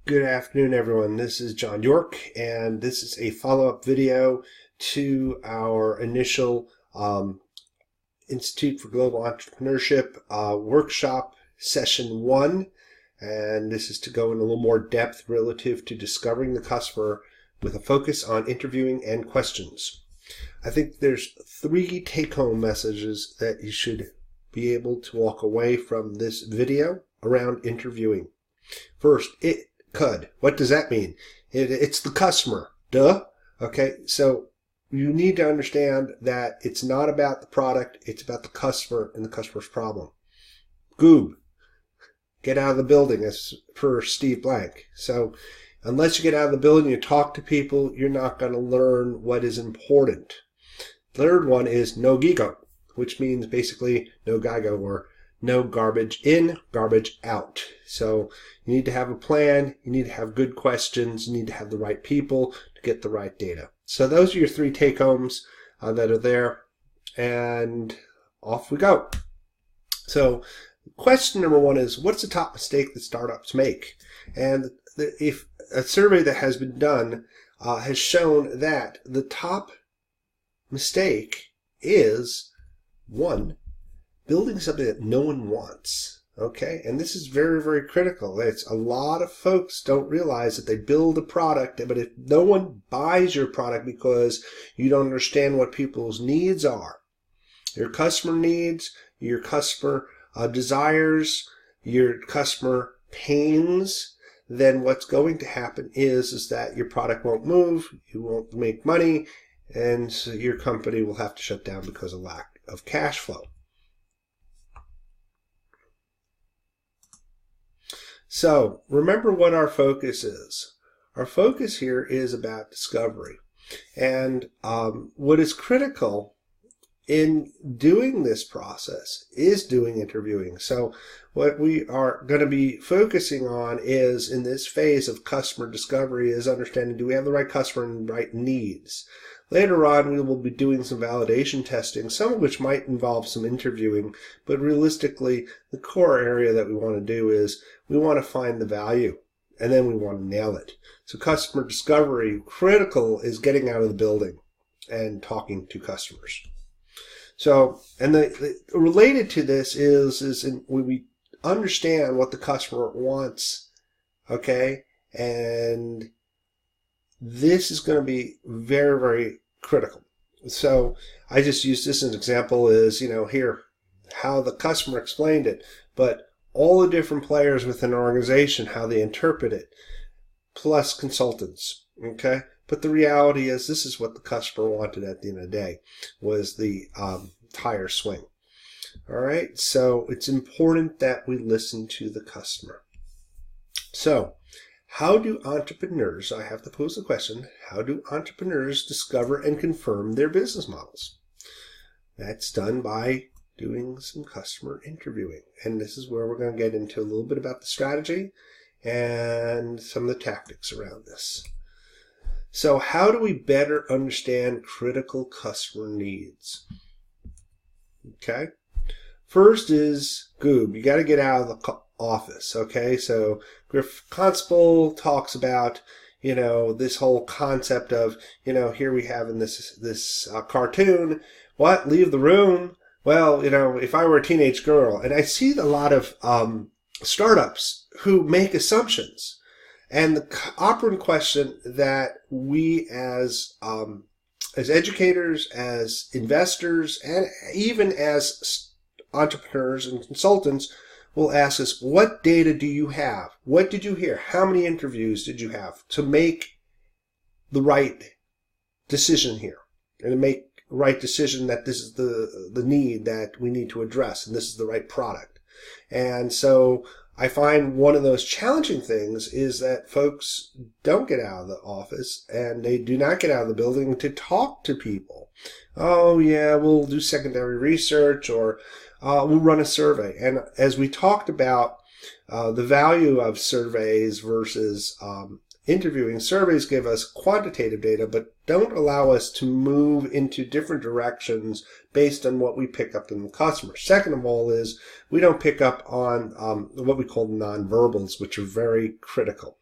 Good afternoon, everyone. This is John York, and this is a follow-up video to our initial Institute for Global Entrepreneurship workshop session 1. And this is to go in a little more depth relative to discovering the customer with a focus on interviewing and questions. I think there's 3 take-home messages that you should be able to walk away from this video around interviewing. First, what does that mean? It's the customer. Duh. Okay, so you need to understand that it's not about the product, it's about the customer and the customer's problem. Goob. Get out of the building, as per Steve Blank. So unless you get out of the building and you talk to people, you're not going to learn what is important. Third one is no gigo, which means basically no GIGO, or no garbage in, garbage out. So you need to have a plan, you need to have good questions, you need to have the right people to get the right data. So those are your 3 take-homes that are there, and off we go. So question number 1 is, what's the top mistake that startups make? And if a survey that has been done has shown that the top mistake is 1, building something that no one wants. Okay, and this is very, very critical. It's a lot of folks don't realize that they build a product, but if no one buys your product because you don't understand what people's needs are, your customer needs, your customer desires, your customer pains, then what's going to happen is that your product won't move, you won't make money, and so your company will have to shut down because of lack of cash flow. So remember what our focus is. Our focus here is about discovery. And what is critical in doing this process is doing interviewing. So what we are going to be focusing on is, in this phase of customer discovery, is understanding, do we have the right customer and right needs? Later on, we will be doing some validation testing, some of which might involve some interviewing, but realistically, the core area that we want to do is we want to find the value, and then we want to nail it. So customer discovery, critical, is getting out of the building and talking to customers. So, and related to this is when we understand what the customer wants, okay, and this is going to be very, very critical. So I just use this as an example, is, here, how the customer explained it, but all the different players within an organization, how they interpret it, plus consultants, okay? But the reality is, this is what the customer wanted at the end of the day, was the tire swing. All right, so it's important that we listen to the customer. So how do entrepreneurs, I have to pose the question, how do entrepreneurs discover and confirm their business models? That's done by doing some customer interviewing. And this is where we're going to get into a little bit about the strategy and some of the tactics around this. So how do we better understand critical customer needs? Okay. First is Goob. You got to get out of the office. Okay. So Griff Constable talks about, this whole concept of, here we have in this cartoon, what? Leave the room? Well, if I were a teenage girl, and I see a lot of startups who make assumptions. And the operant question that we as educators, as investors, and even as entrepreneurs and consultants will ask us, what data do you have? What did you hear? How many interviews did you have to make the right decision here? And to make the right decision that this is the need that we need to address, and this is the right product. And so I find one of those challenging things is that folks don't get out of the office, and they do not get out of the building to talk to people. Oh yeah, we'll do secondary research, or we'll run a survey. And as we talked about the value of surveys versus interviewing, surveys give us quantitative data, but don't allow us to move into different directions based on what we pick up in the customer. Second of all is we don't pick up on what we call nonverbals, which are very critical.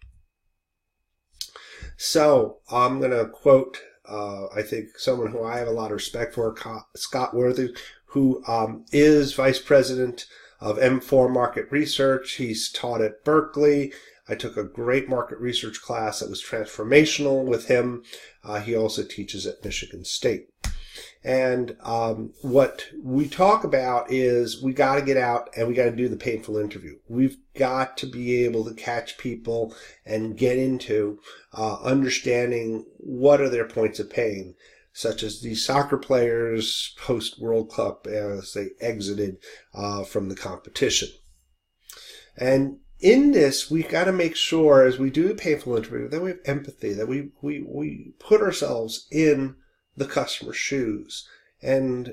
So I'm going to quote, I think, someone who I have a lot of respect for, Scott Worthy, who is Vice President of M4 Market Research. He's taught at Berkeley. I took a great market research class that was transformational with him. He also teaches at Michigan State. And what we talk about is we got to get out and we got to do the painful interview. We've got to be able to catch people and get into understanding what are their points of pain, such as the soccer players post-World Cup as they exited from the competition. And in this, we've got to make sure, as we do the painful interview, that we have empathy, that we put ourselves in the customer's shoes. And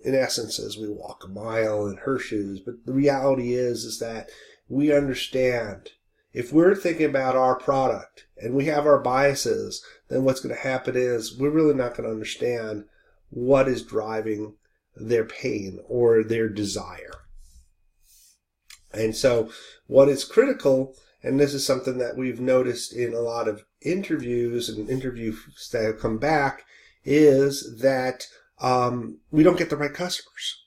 in essence, as we walk a mile in her shoes. But the reality is that we understand if we're thinking about our product and we have our biases, then what's going to happen is we're really not going to understand what is driving their pain or their desire. And so what is critical, and this is something that we've noticed in a lot of interviews and interviews that have come back, is that we don't get the right customers.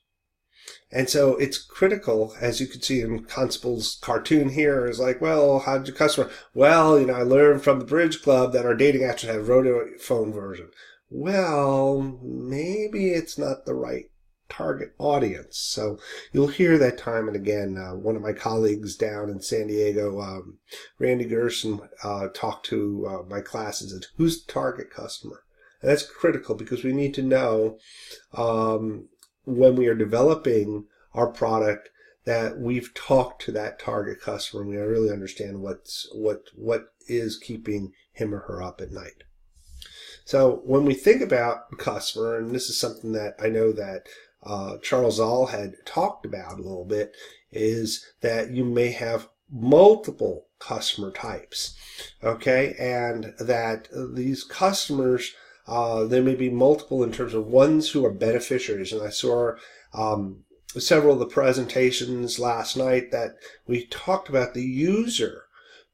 And so it's critical, as you can see in Constable's cartoon here, is like, well, how did your customer? Well, I learned from the Bridge Club that our dating apps should have a rotary phone version. Well, maybe it's not the right target audience. So you'll hear that time and again. One of my colleagues down in San Diego, Randy Gerson, talked to my classes and who's the target customer? And that's critical because we need to know when we are developing our product that we've talked to that target customer and we really understand what is keeping him or her up at night. So when we think about the customer, and this is something that I know that Charles Zahl had talked about a little bit, is that you may have multiple customer types, okay, and that these customers, there may be multiple in terms of ones who are beneficiaries. And I saw several of the presentations last night that we talked about the user,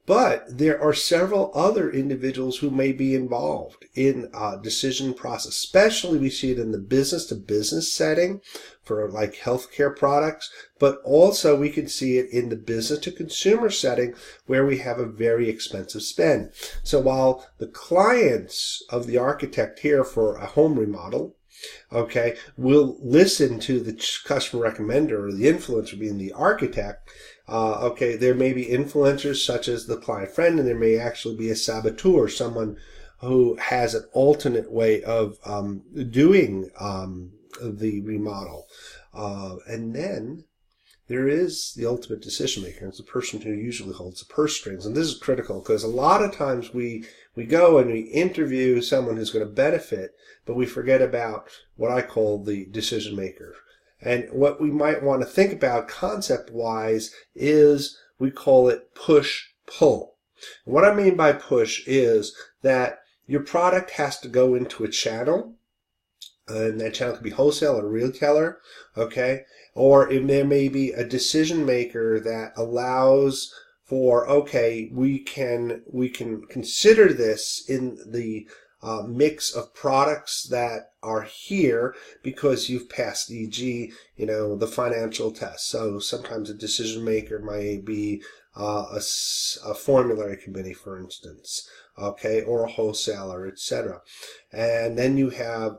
but there are several other individuals who may be involved in decision process. Especially we see it in the business-to-business setting for like healthcare products, but also we can see it in the business-to-consumer setting where we have a very expensive spend. So while the clients of the architect here for a home remodel, okay, will listen to the customer recommender or the influencer being the architect, okay, there may be influencers such as the client friend, and there may actually be a saboteur, someone who has an alternate way of doing the remodel. And then there is the ultimate decision maker. It's the person who usually holds the purse strings. And this is critical because a lot of times we go and we interview someone who's going to benefit, but we forget about what I call the decision maker. And what we might want to think about concept-wise is we call it push-pull. What I mean by push is that your product has to go into a channel, and that channel could be wholesale or retailer, okay? Or if there may be a decision maker that allows for, okay, we can consider this in the mix of products that are here because you've passed, e.g., the financial test. So sometimes a decision maker might be a formulary committee, for instance, okay, or a wholesaler, etc. And then you have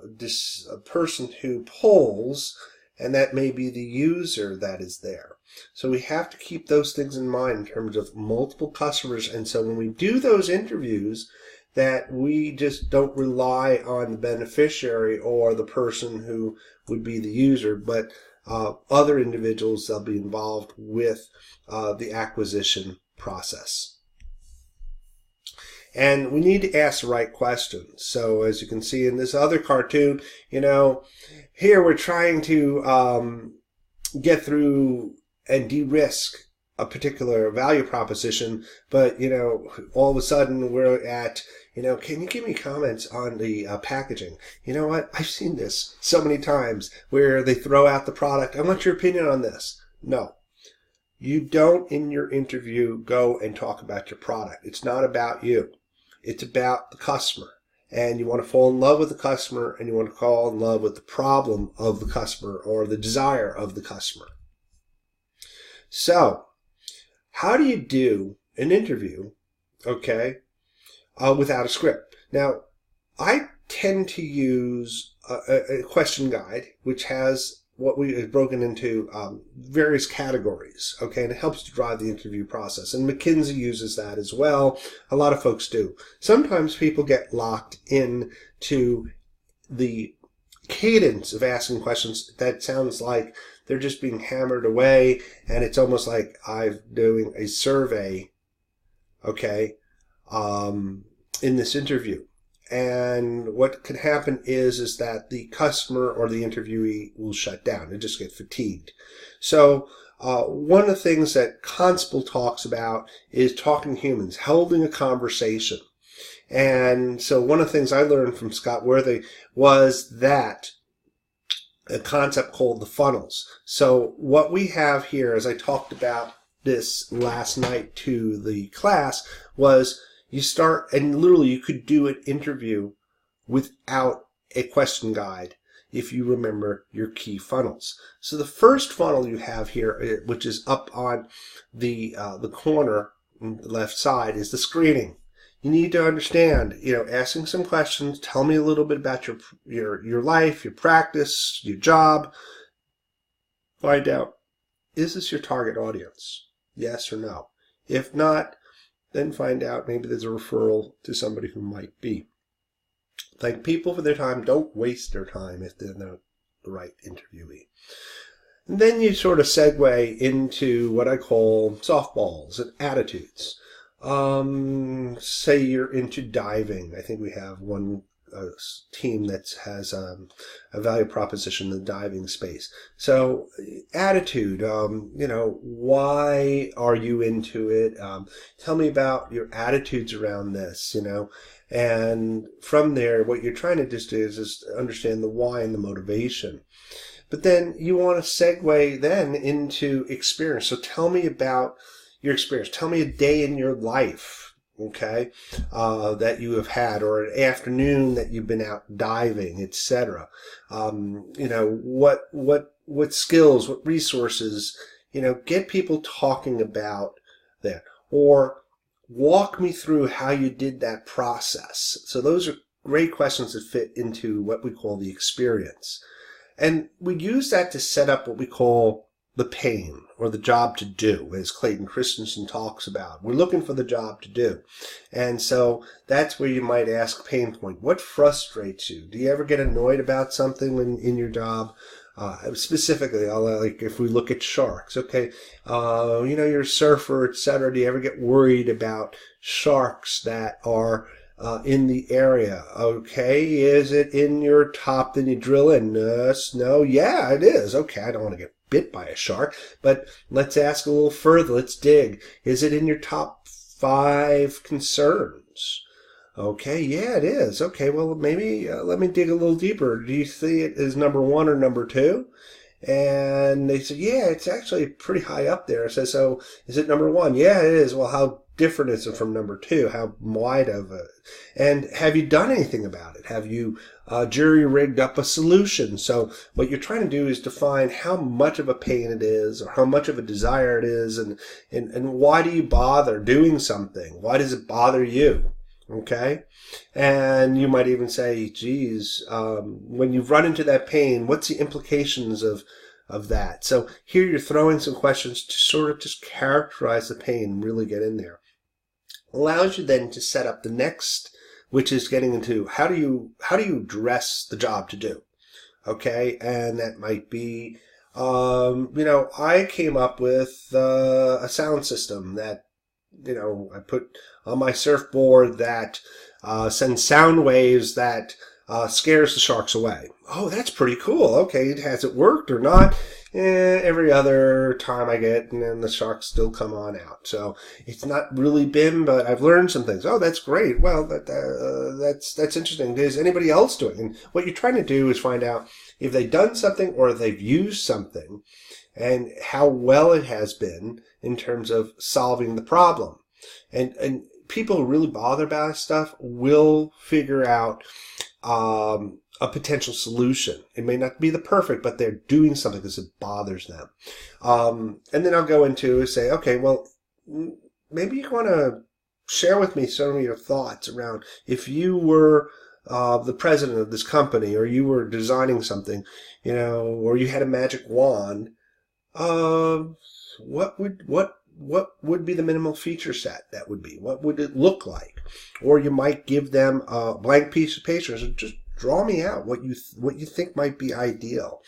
a person who polls, and that may be the user that is there. So we have to keep those things in mind in terms of multiple customers. And so when we do those interviews, that we just don't rely on the beneficiary or the person who would be the user, but other individuals that'll be involved with the acquisition process. And we need to ask the right questions. So as you can see in this other cartoon, here we're trying to get through and de-risk a particular value proposition, but all of a sudden we're at, can you give me comments on the packaging? You know what? I've seen this so many times where they throw out the product. I want your opinion on this. No. You don't in your interview go and talk about your product. It's not about you. It's about the customer. And you want to fall in love with the customer, and you want to fall in love with the problem of the customer or the desire of the customer. So, how do you do an interview, okay, without a script? Now, I tend to use a question guide, which has what we have broken into various categories, okay, and it helps to drive the interview process. And McKinsey uses that as well. A lot of folks do. Sometimes people get locked in to the cadence of asking questions that sounds like they're just being hammered away, and it's almost like I'm doing a survey, okay, in this interview. And what can happen is that the customer or the interviewee will shut down and just get fatigued. So one of the things that Constable talks about is talking to humans, holding a conversation. And so one of the things I learned from Scott Worthy was that a concept called the funnels. So what we have here, as I talked about this last night to the class, was you start, and literally you could do an interview without a question guide if you remember your key funnels. So the first funnel you have here, which is up on the corner on the left side, is the screening. You need to understand, asking some questions. Tell me a little bit about your life, your practice, your job. Find out, is this your target audience? Yes or no? If not, then find out maybe there's a referral to somebody who might be. Thank people for their time. Don't waste their time if they're not the right interviewee. And then you sort of segue into what I call softballs and attitudes. Say you're into diving. I think we have one team that has a value proposition in the diving space. So attitude, why are you into it? Tell me about your attitudes around this, and from there, what you're trying to just do is just understand the why and the motivation. But then you want to segue then into experience. So tell me about your experience. Tell me a day in your life, okay, that you have had, or an afternoon that you've been out diving, etc. What skills, what resources, get people talking about that, or walk me through how you did that process. So those are great questions that fit into what we call the experience. And we use that to set up what we call the pain, or the job to do, as Clayton Christensen talks about. We're looking for the job to do. And so that's where you might ask pain point. What frustrates you? Do you ever get annoyed about something in your job? Specifically, like if we look at sharks, okay, you're a surfer, etc. Do you ever get worried about sharks that are in the area? Okay, is it in your top? Then you drill in. No, yeah, it is. Okay, I don't want to get bit by a shark, but let's ask a little further. Let's dig. Is it in your top 5 concerns? Okay, yeah, it is. Okay, well, maybe let me dig a little deeper. Do you see it as number 1 or number 2? And they said, yeah, it's actually pretty high up there. I said, so is it number 1? Yeah, it is. Well, how different is it from number 2? How wide of it? And have you done anything about it? Have you jury-rigged up a solution? So what you're trying to do is define how much of a pain it is, or how much of a desire it is, and why do you bother doing something? Why does it bother you? Okay? And you might even say, geez, when you've run into that pain, what's the implications of that? So here you're throwing some questions to sort of just characterize the pain and really get in there. Allows you then to set up the next, which is getting into how do you address the job to do? Okay? And that might be, I came up with a sound system that, I put on my surfboard that sends sound waves that scares the sharks away. Oh, that's pretty cool. Okay, has it worked or not? Every other time I get, and then the sharks still come on out. So it's not really been, but I've learned some things. Oh, that's great. Well, that's interesting. Is anybody else doing? And what you're trying to do is find out if they've done something or they've used something, and how well it has been in terms of solving the problem. And people who really bother about this stuff will figure out a potential solution. It may not be the perfect, but they're doing something because it bothers them. And then I'll go into say, okay, well, maybe you want to share with me some of your thoughts around if you were the president of this company, or you were designing something, or you had a magic wand. What would be the minimal feature set that would be? What would it look like? Or you might give them a blank piece of paper and just draw me out what you think might be ideal.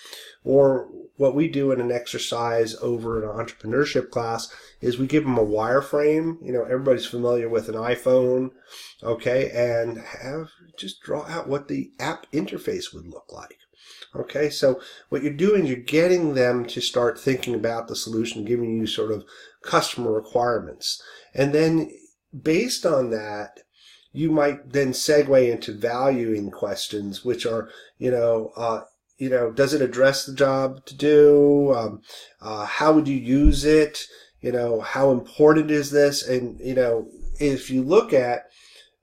Or what we do in an exercise over an entrepreneurship class is we give them a wireframe. Everybody's familiar with an iPhone, okay, and just draw out what the app interface would look like. Okay, so what you're doing, you're getting them to start thinking about the solution, giving you sort of customer requirements. And then based on that, you might then segue into valuing questions, which are, does it address the job to do? How would you use it? How important is this? And, if you look at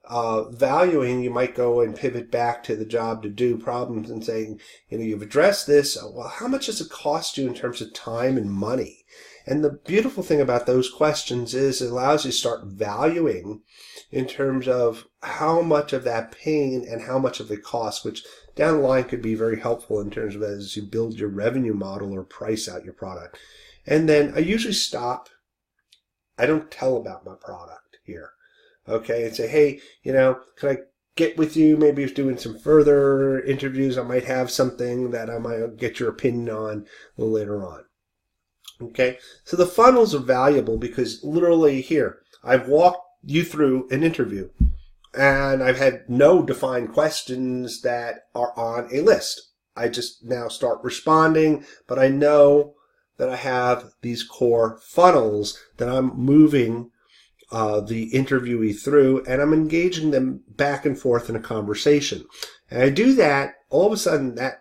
valuing, you might go and pivot back to the job to do problems and saying, you've addressed this. Well, how much does it cost you in terms of time and money? And the beautiful thing about those questions is it allows you to start valuing in terms of how much of that pain and how much of the cost, which down the line could be very helpful in terms of as you build your revenue model or price out your product. And then I usually stop. I don't tell about my product here. Okay, and say, hey, can I get with you? Maybe if doing some further interviews, I might have something that I might get your opinion on a little later on. Okay, so the funnels are valuable because literally here, I've walked you through an interview and I've had no defined questions that are on a list. I just now start responding, but I know that I have these core funnels that I'm moving the interviewee through, and I'm engaging them back and forth in a conversation. And I do that, all of a sudden that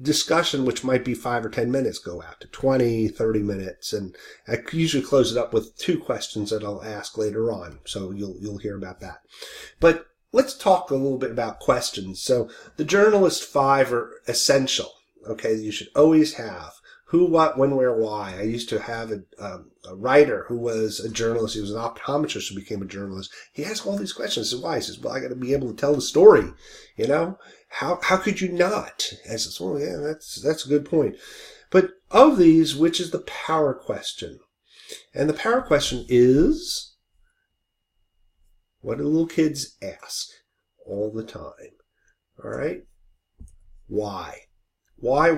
discussion, which might be 5 or 10 minutes, go out to 20, 30 minutes. And I usually close it up with 2 questions that I'll ask later on. So you'll hear about that. But let's talk a little bit about questions. So the journalist 5 are essential. Okay, you should always have who, what, when, where, why. I used to have a writer who was a journalist. He was an optometrist who became a journalist. He asked all these questions. I said, why? He says, well, I got to be able to tell the story. How could you not? I says, well, yeah, that's a good point. But of these, which is the power question? And the power question is, what do little kids ask all the time? All right? Why? Why?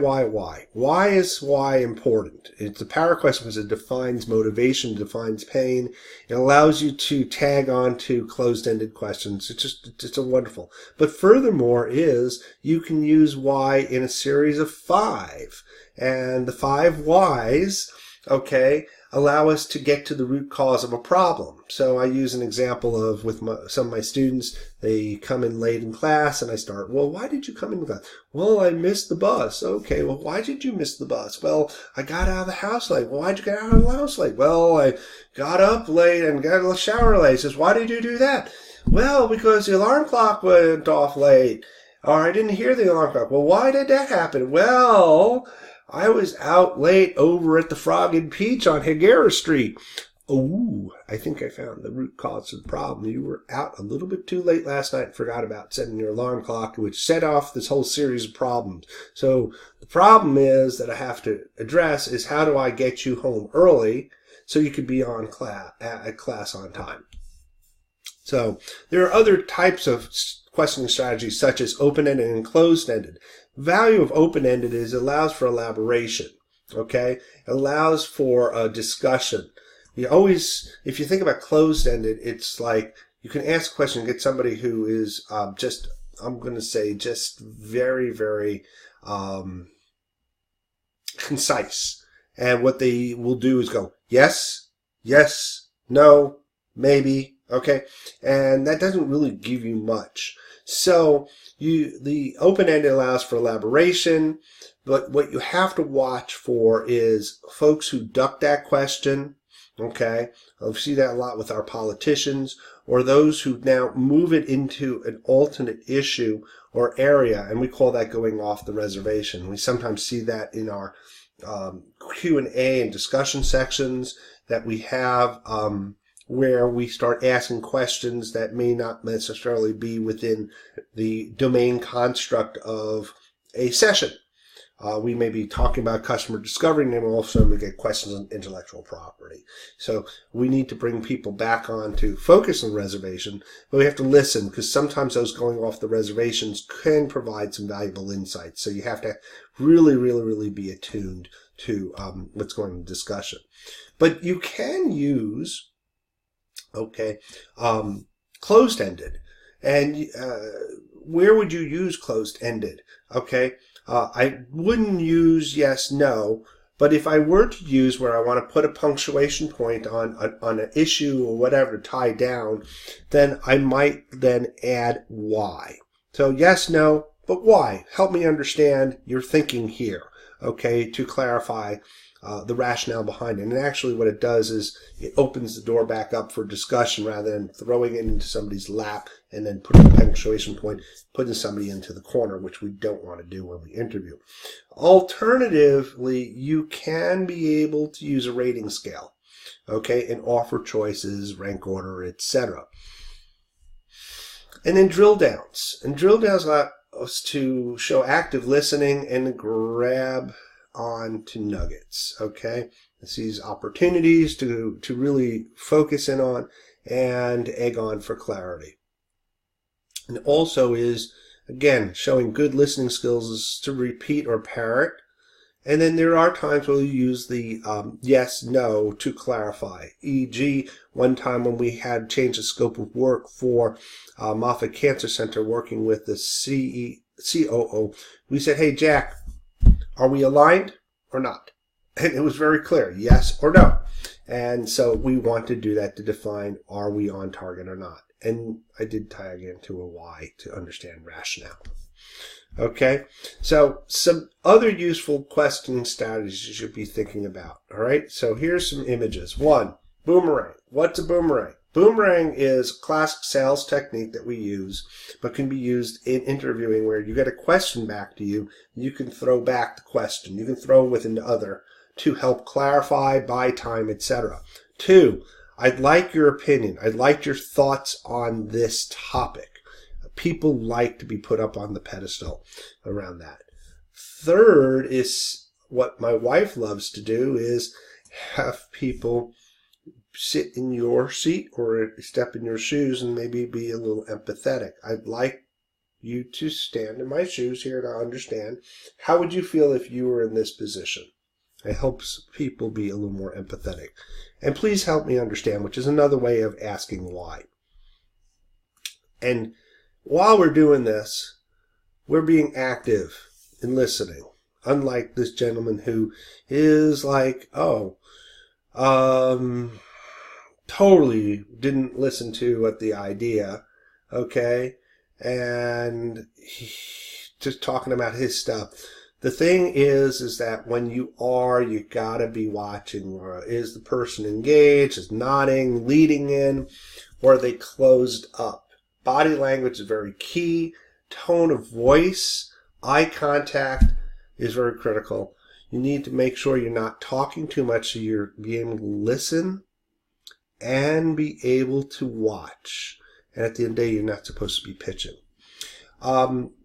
Why is why important? It's a power question because it defines motivation, defines pain. It allows you to tag on to closed-ended questions. It's a wonderful. But furthermore is you can use why in a series of 5. And the 5 whys, okay, allow us to get to the root cause of a problem. So I use an example of with some of my students. They come in late in class and I start, well, why did you come in class? Well, I missed the bus. Okay, well, why did you miss the bus? Well, I got out of the house late. Well, why'd you get out of the house late? Well, I got up late and got a shower late. He says, why did you do that? Well, because the alarm clock went off late. Or I didn't hear the alarm clock. Well, why did that happen? Well, I was out late over at the Frog and Peach on Higuera Street. Oh, I think I found the root cause of the problem. You were out a little bit too late last night and forgot about setting your alarm clock, which set off this whole series of problems. So the problem is that I have to address is how do I get you home early so you could be on class on time. So there are other types of questioning strategies such as open-ended and closed-ended. Value of open-ended is it allows for elaboration. Okay, it allows for a discussion. You always, if you think about closed-ended, it's like you can ask a question and get somebody who is just, I'm going to say, just very, very concise. And what they will do is go, yes, yes, no, maybe, okay? And that doesn't really give you much. So the open-ended allows for elaboration, but what you have to watch for is folks who duck that question. Okay, we see that a lot with our politicians or those who now move it into an alternate issue or area, and we call that going off the reservation. We sometimes see that in our Q&A and discussion sections that we have, where we start asking questions that may not necessarily be within the domain construct of a session. We may be talking about customer discovery, and then we'll also get questions on intellectual property. So we need to bring people back on to focus on reservation, but we have to listen, because sometimes those going off the reservations can provide some valuable insights. So you have to really be attuned to what's going on in the discussion. But you can use, closed-ended. And where would you use closed-ended? I wouldn't use yes, no, but if I were to use where I want to put a punctuation point on an issue or whatever to tie down, then I might then add why. So yes, no, but why? Help me understand your thinking here, to clarify the rationale behind it. And actually what it does is it opens the door back up for discussion rather than throwing it into somebody's lap and then putting a punctuation point, putting somebody into the corner, which we don't want to do when we interview. Alternatively, you can be able to use a rating scale, and offer choices, rank order, etc. And then drill downs. And drill downs allow us to show active listening and grab on to nuggets. It's these opportunities to really focus in on and egg on for clarity. And also is, again, showing good listening skills is to repeat or parrot. And then there are times where you use the yes, no to clarify. E.g., one time when we had changed the scope of work for Moffitt Cancer Center working with the COO, we said, hey, Jack, are we aligned or not? And it was very clear, yes or no. And so we want to do that to define, are we on target or not? And I did tag into a why to understand rationale. So some other useful questioning strategies you should be thinking about. So here's some images. One, boomerang. What's a boomerang? Boomerang is a classic sales technique that we use, but can be used in interviewing where you get a question back to you. You can throw back the question. You can throw within the other to help clarify, buy time, etc. Two, I'd like your opinion. I'd like your thoughts on this topic. People like to be put up on the pedestal around that. Third is what my wife loves to do is have people sit in your seat or step in your shoes and maybe be a little empathetic. I'd like you to stand in my shoes here to understand how would you feel if you were in this position. It helps people be a little more empathetic. And please help me understand, which is another way of asking why. And while we're doing this, we're being active in listening. Unlike this gentleman who is like, totally didn't listen to what the idea, and just talking about his stuff. The thing is that when you gotta be watching. Is the person engaged, is nodding, leading in, or are they closed up? Body language is very key. Tone of voice, eye contact is very critical. You need to make sure you're not talking too much so you're being able to listen and be able to watch. And at the end of the day, you're not supposed to be pitching.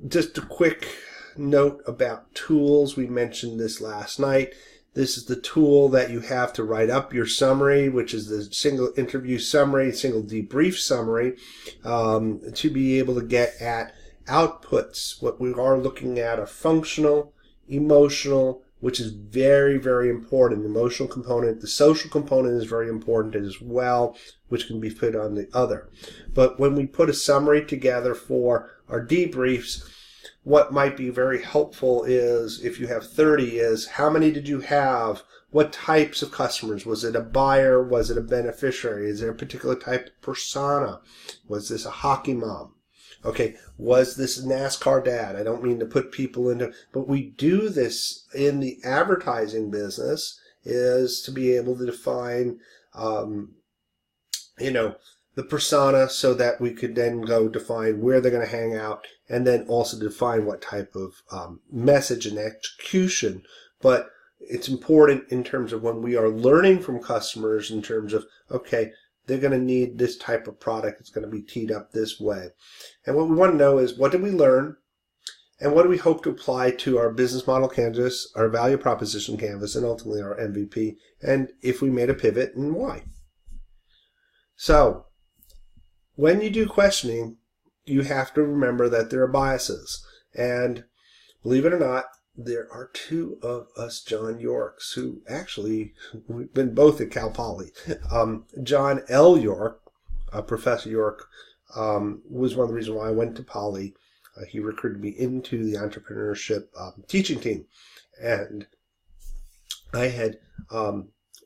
Just a quick note about tools. We mentioned this last night. This is the tool that you have to write up your summary, which is the single interview summary, single debrief summary, to be able to get at outputs. What we are looking at are functional, emotional, which is very, very important. The emotional component, the social component is very important as well, which can be put on the other. But when we put a summary together for our debriefs, what might be very helpful is, if you have 30, is how many did you have? What types of customers? Was it a buyer? Was it a beneficiary? Is there a particular type of persona? Was this a hockey mom? Was this a NASCAR dad? I don't mean to put people into, but we do this in the advertising business, is to be able to define the persona, so that we could then go define where they're going to hang out, and then also define what type of message and execution. But it's important in terms of when we are learning from customers in terms of, okay, they're going to need this type of product. It's going to be teed up this way. And what we want to know is, what did we learn? And what do we hope to apply to our business model canvas, our value proposition canvas, and ultimately our MVP? And if we made a pivot, and why? So, when you do questioning, you have to remember that there are biases. And believe it or not, there are two of us John Yorks who actually, we've been both at Cal Poly. John L. York, Professor York, was one of the reasons why I went to Poly. He recruited me into the entrepreneurship teaching team. And I had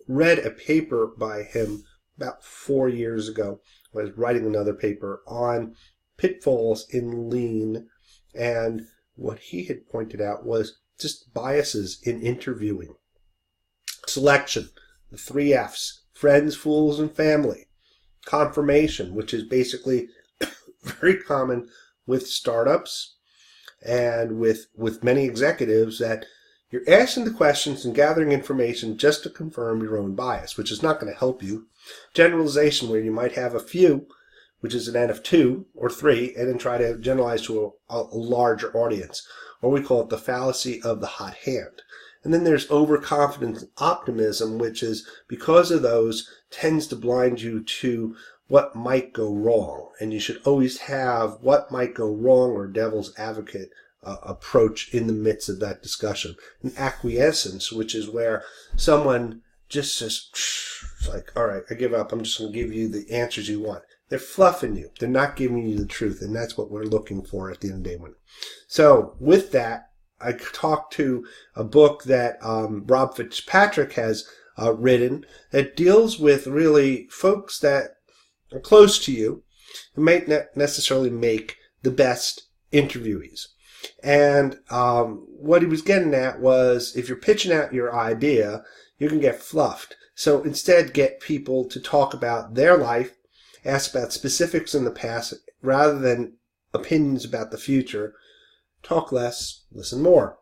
read a paper by him about 4 years ago. I was writing another paper on pitfalls in lean. And what he had pointed out was just biases in interviewing. Selection, the 3 F's, friends, fools, and family. Confirmation, which is basically very common with startups and with many executives, that you're asking the questions and gathering information just to confirm your own bias, which is not going to help you. Generalization, where you might have a few, which is an N of 2 or 3, and then try to generalize to a larger audience. Or we call it the fallacy of the hot hand. And then there's overconfidence and optimism, which is, because of those, tends to blind you to what might go wrong. And you should always have what might go wrong or devil's advocate approach in the midst of that discussion. And acquiescence, which is where someone just says, like, all right, I give up. I'm just going to give you the answers you want. They're fluffing you. They're not giving you the truth. And that's what we're looking for at the end of the day. So with that, I talked to a book that Rob Fitzpatrick has written that deals with really folks that are close to you who might not necessarily make the best interviewees. And what he was getting at was, if you're pitching out your idea, you can get fluffed. So instead, get people to talk about their life, ask about specifics in the past, rather than opinions about the future. Talk less, listen more.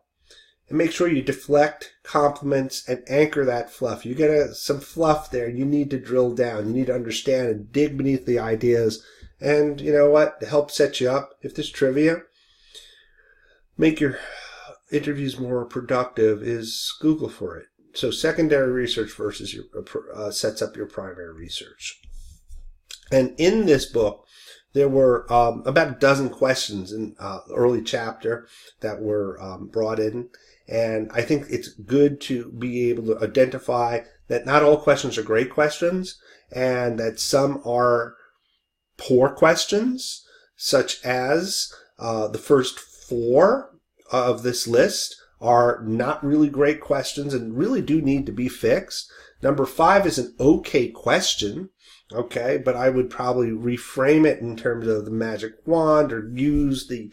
And make sure you deflect compliments and anchor that fluff. You get some fluff there, you need to drill down. You need to understand and dig beneath the ideas. And you know what? To help set you up, if there's trivia, make your interviews more productive, is Google for it. So secondary research versus your sets up your primary research. And in this book, there were about a dozen questions in the early chapter that were brought in. And I think it's good to be able to identify that not all questions are great questions, and that some are poor questions, such as the first 4 of this list are not really great questions and really do need to be fixed. Number 5 is an okay question. Okay, but I would probably reframe it in terms of the magic wand, or use the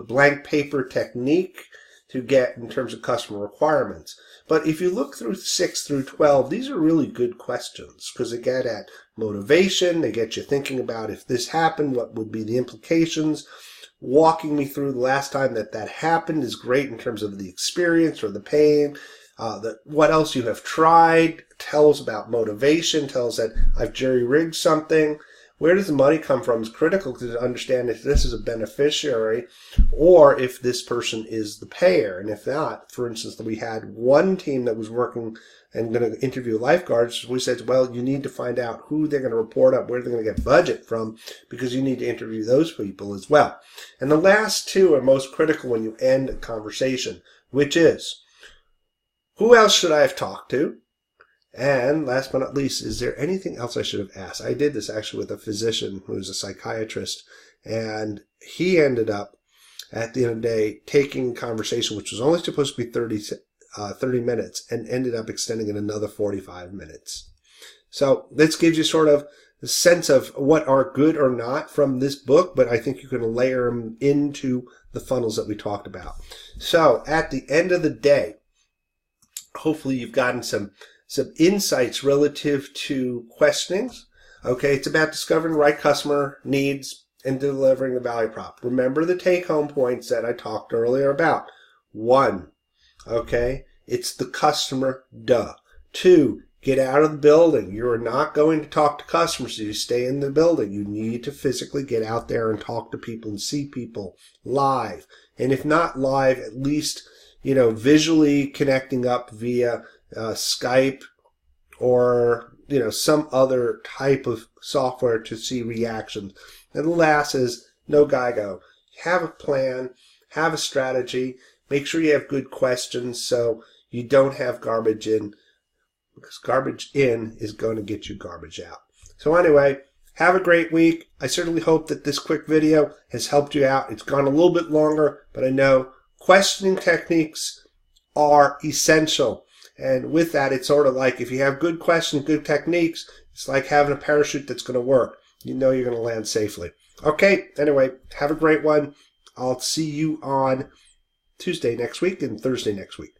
blank paper technique to get in terms of customer requirements. But if you look through 6 through 12, these are really good questions, because they get at motivation, they get you thinking about, if this happened, what would be the implications. Walking me through the last time that happened is great in terms of the experience or the pain. What else you have tried, tell us about motivation, tell us that I've jerry-rigged something. Where does the money come from is critical to understand if this is a beneficiary or if this person is the payer. And if not, for instance, we had one team that was working and going to interview lifeguards. We said, well, you need to find out who they're going to report up, where they're going to get budget from, because you need to interview those people as well. And the last 2 are most critical when you end a conversation, which is, who else should I have talked to? And last but not least, is there anything else I should have asked? I did this actually with a physician who was a psychiatrist, and he ended up, at the end of the day, taking a conversation which was only supposed to be 30 minutes and ended up extending it another 45 minutes. So this gives you sort of a sense of what are good or not from this book, but I think you can layer them into the funnels that we talked about. So at the end of the day, hopefully you've gotten some some insights relative to questionings. Okay, it's about discovering the right customer needs and delivering the value prop. Remember the take-home points that I talked earlier about. 1, okay, it's the customer, duh. 2, get out of the building. You're not going to talk to customers, so you stay in the building. You need to physically get out there and talk to people and see people live. And if not live, at least, visually connecting up via Skype or, some other type of software to see reactions. And the last is no GIGO. Have a plan, have a strategy, make sure you have good questions so you don't have garbage in, because garbage in is going to get you garbage out. So anyway, have a great week. I certainly hope that this quick video has helped you out. It's gone a little bit longer, but I know questioning techniques are essential. And with that, it's sort of like if you have good questions, good techniques, it's like having a parachute that's going to work. You know you're going to land safely. Okay, anyway, have a great one. I'll see you on Tuesday next week and Thursday next week.